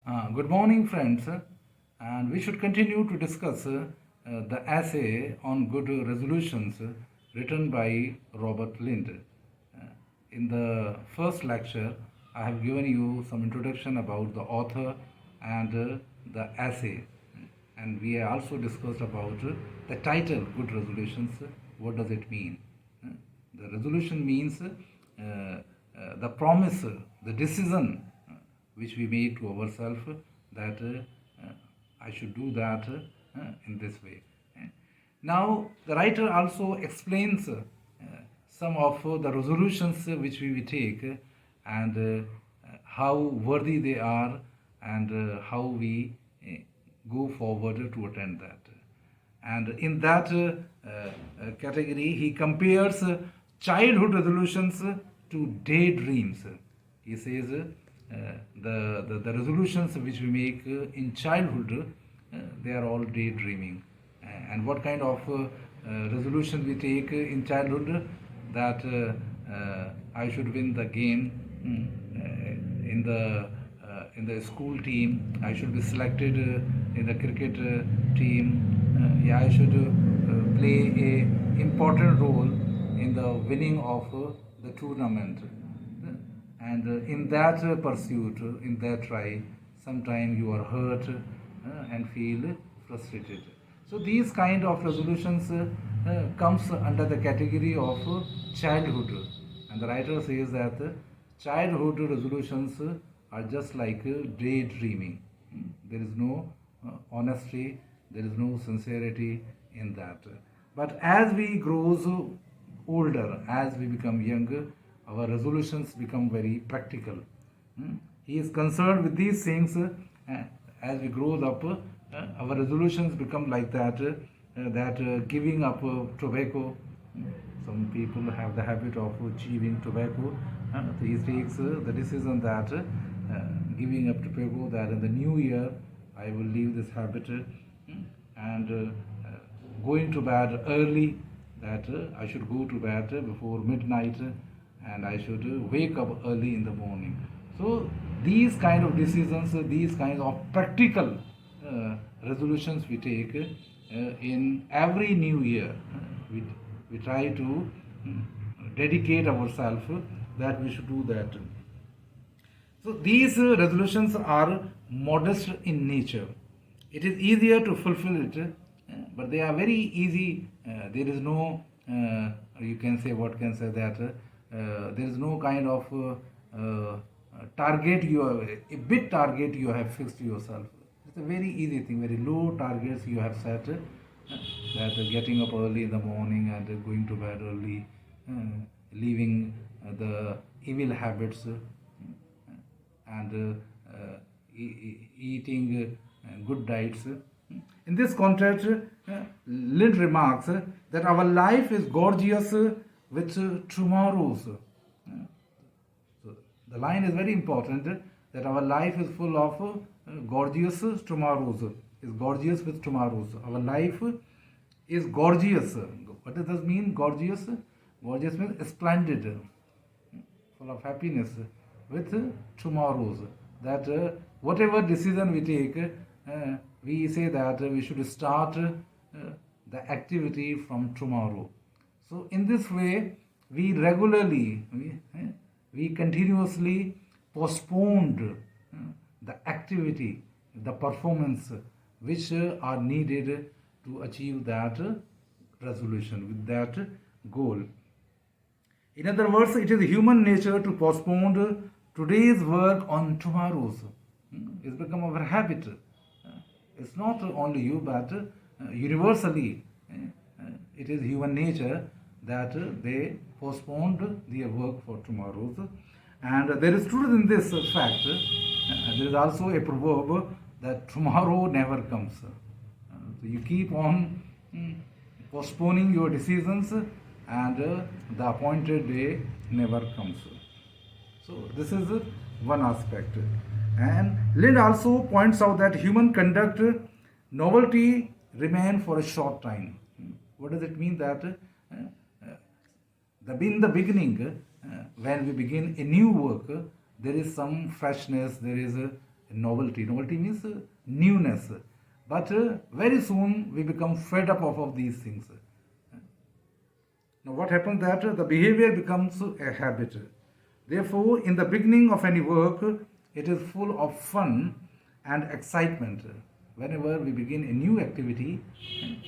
Good morning, friends, and we should continue to discuss the essay on good resolutions written by Robert Lind. Uh, in the first lecture, I have given you some introduction about the author and the essay, and we also discussed about the title "Good Resolutions." What does it mean? Uh, the resolution means the promise, the decision which we make to ourselves that I should do that in this way. Now, the writer also explains some of the resolutions which we will take and how worthy they are and how we go forward to attain that. And in that category, he compares childhood resolutions to daydreams. He says the resolutions which we make in childhood, they are all daydreaming. And what kind of resolution we take in childhood? That I should win the game in the school team. I should be selected in the cricket team. Yeah, I should play a important role in the winning of the tournament. And in that pursuit, in that try, sometimes you are hurt and feel frustrated. So these kind of resolutions comes under the category of childhood, and the writer says that childhood resolutions are just like daydreaming. There is no honesty, there is no sincerity in that. But as we grow older, as we become younger, our resolutions become very practical. He is concerned with these things as we grow up. Our resolutions become like that giving up tobacco. Some people have the habit of chewing tobacco. He takes the decision that giving up tobacco, that in the new year I will leave this habit and going to bed early, that I should go to bed before midnight and I should wake up early in the morning. So these kind of decisions, these kinds of practical resolutions we take in every new year. We try to dedicate ourselves that we should do that. So these resolutions are modest in nature. It is easier to fulfill it, but they are very easy. There is no, you can say, what can say that, there is no kind of target you have, a big target you have fixed yourself. It's a very easy thing, very low targets you have set, that getting up early in the morning and going to bed early, leaving the evil habits and eating good diets. In this context, Lind remarks that our life is gorgeous with tomorrows. So the line is very important, that our life is full of gorgeous tomorrows. Is gorgeous with tomorrows. Our life is gorgeous. What does this mean? Gorgeous. Gorgeous means splendid, full of happiness with tomorrows. That whatever decision we take, we say that we should start the activity from tomorrow. So in this way, we regularly, we continuously postponed the activity, the performance which are needed to achieve that resolution, with that goal. In other words, it is human nature to postpone today's work on tomorrow's. It's become our habit. It's not only you, but universally, it is human nature that they postponed their work for tomorrow's. And there is truth in this fact. There is also a proverb that tomorrow never comes. So you keep on postponing your decisions, and the appointed day never comes. So this is one aspect. And Lind also points out that human conduct novelty remain for a short time. What does it mean? That in the beginning, when we begin a new work, there is some freshness, there is novelty. Novelty means newness. But very soon we become fed up of these things. Now what happens that the behavior becomes a habit. Therefore, in the beginning of any work, it is full of fun and excitement. Whenever we begin a new activity,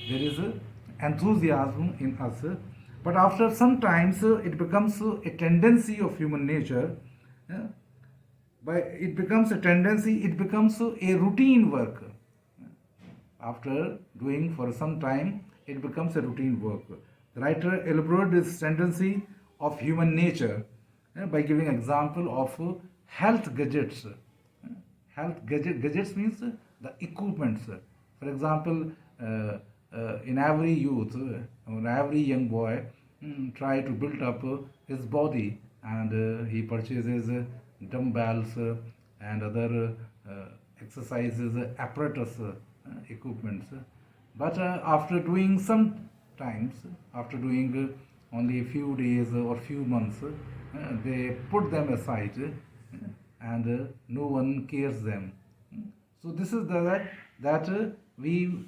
there is enthusiasm in us. But after some times, it becomes a tendency of human nature. It becomes a tendency, it becomes a routine work. After doing for some time, it becomes a routine work. The writer elaborated this tendency of human nature by giving example of health gadgets. Gadgets means the equipments. For example, in every youth or every young boy try to build up his body, and he purchases dumbbells and other exercises apparatus equipments. But after doing some times, after doing only a few days or few months, they put them aside, and no one cares them. So this is that we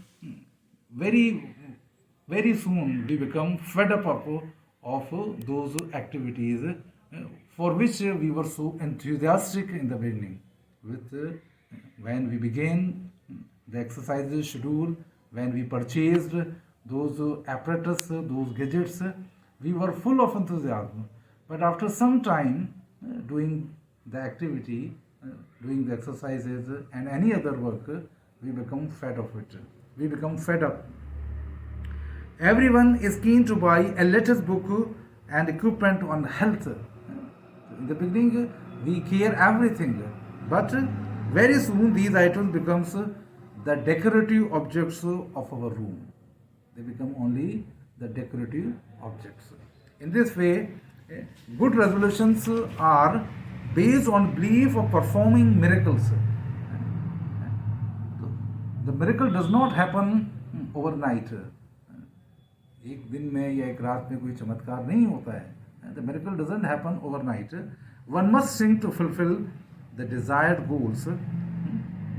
very soon we become fed up of those activities for which we were so enthusiastic in the beginning. When we began the exercises schedule, when we purchased those apparatus, those gadgets, we were full of enthusiasm. But after some time doing the activity, doing the exercises and any other work, we become fed of it. We become fed up. Everyone is keen to buy a latest book and equipment on health. In the beginning, we care everything, but very soon these items becomes the decorative objects of our room. They become only the decorative objects. In this way, good resolutions are based on belief of performing miracles. The miracle does not happen overnight. एक दिन में या एक रात में कोई चमत्कार नहीं होता है. The miracle doesn't happen overnight. One must think to fulfill the desired goals,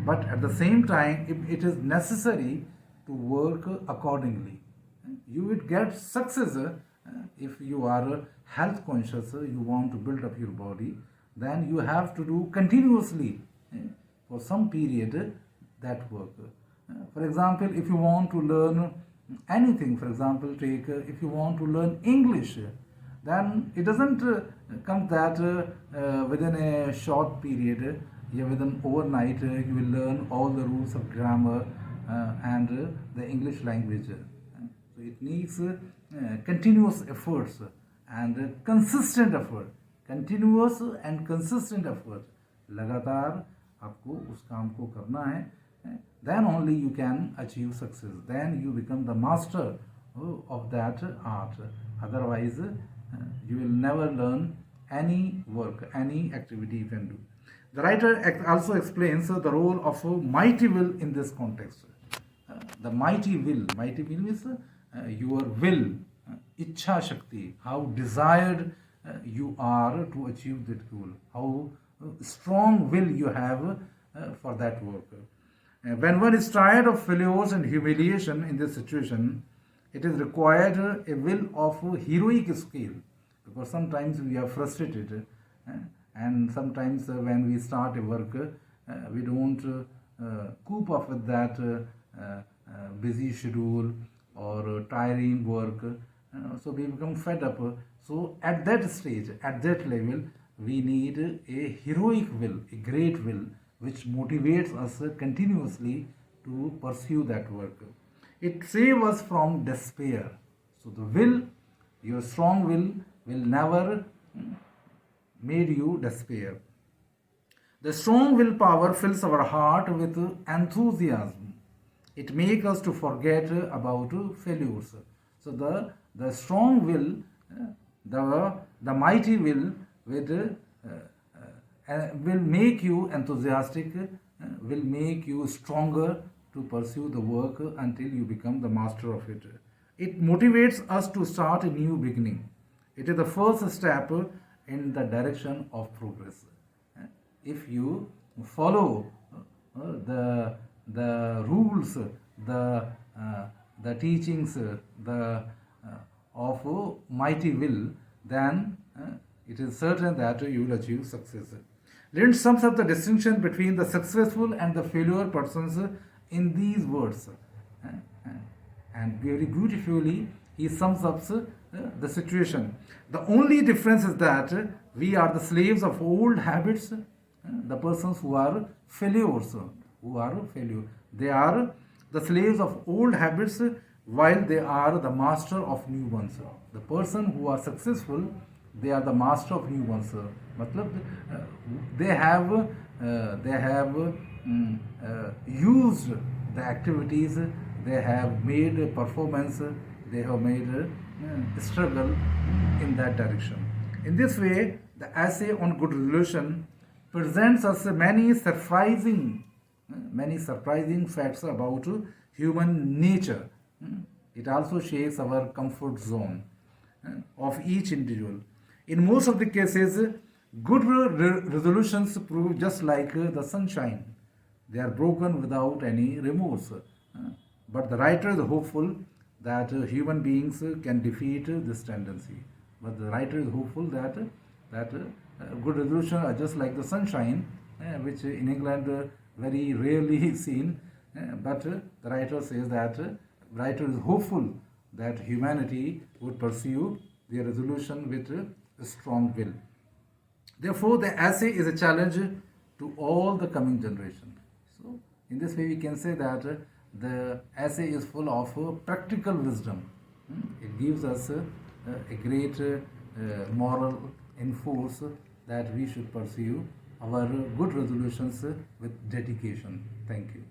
but at the same time, it is necessary to work accordingly. You will get success if you are health conscious, you want to build up your body, then you have to do continuously for some period that work. For example, if you want to learn anything, for example, take if you want to learn English, then it doesn't come that within a short period, within overnight, you will learn all the rules of grammar and the English language. So it needs continuous efforts and consistent effort. Continuous and consistent effort. लगातार आपको उस काम को करना है. Then only you can achieve success. Then you become the master of that art. Otherwise, you will never learn any work, any activity you can do. The writer also explains the role of mighty will in this context. The mighty will means your will, Ichha Shakti, how desired you are to achieve that goal, how strong will you have for that work. When one is tired of failures and humiliation in this situation, it is required a will of heroic scale, because sometimes we are frustrated and sometimes when we start a work, we don't cope up with that busy schedule or tiring work, so we become fed up. So at that stage, at that level, we need a heroic will, a great will, which motivates us continuously to pursue that work. It saves us from despair. So the will, your strong will never made you despair. The strong willpower fills our heart with enthusiasm. It makes us to forget about failures. So the strong will, the mighty will will make you enthusiastic, will make you stronger to pursue the work until you become the master of it. It motivates us to start a new beginning. It is the first step in the direction of progress. If you follow the rules, the the teachings, the of mighty will, then it is certain that you will achieve success. Lind sums up the distinction between the successful and the failure persons in these words. And very beautifully, he sums up the situation. The only difference is that we are the slaves of old habits, the persons who are failures, They are the slaves of old habits while they are the master of new ones. The person who are successful, they are the master of new ones. मतलब they have used the activities, they have made a performance, they have made a struggle in that direction. In this way, the essay on good resolution presents us many surprising facts about human nature. It also shakes our comfort zone of each individual. In most of the cases, good resolutions prove just like the sunshine. They are broken without any remorse. But the writer is hopeful that human beings can defeat this tendency. But the writer is hopeful that good resolutions are just like the sunshine, which in England very rarely seen. But the writer says that writer is hopeful that humanity would pursue their resolution with a strong will. Therefore, the essay is a challenge to all the coming generation. So, in this way, we can say that the essay is full of practical wisdom. It gives us a great moral enforce that we should pursue our good resolutions with dedication. Thank you.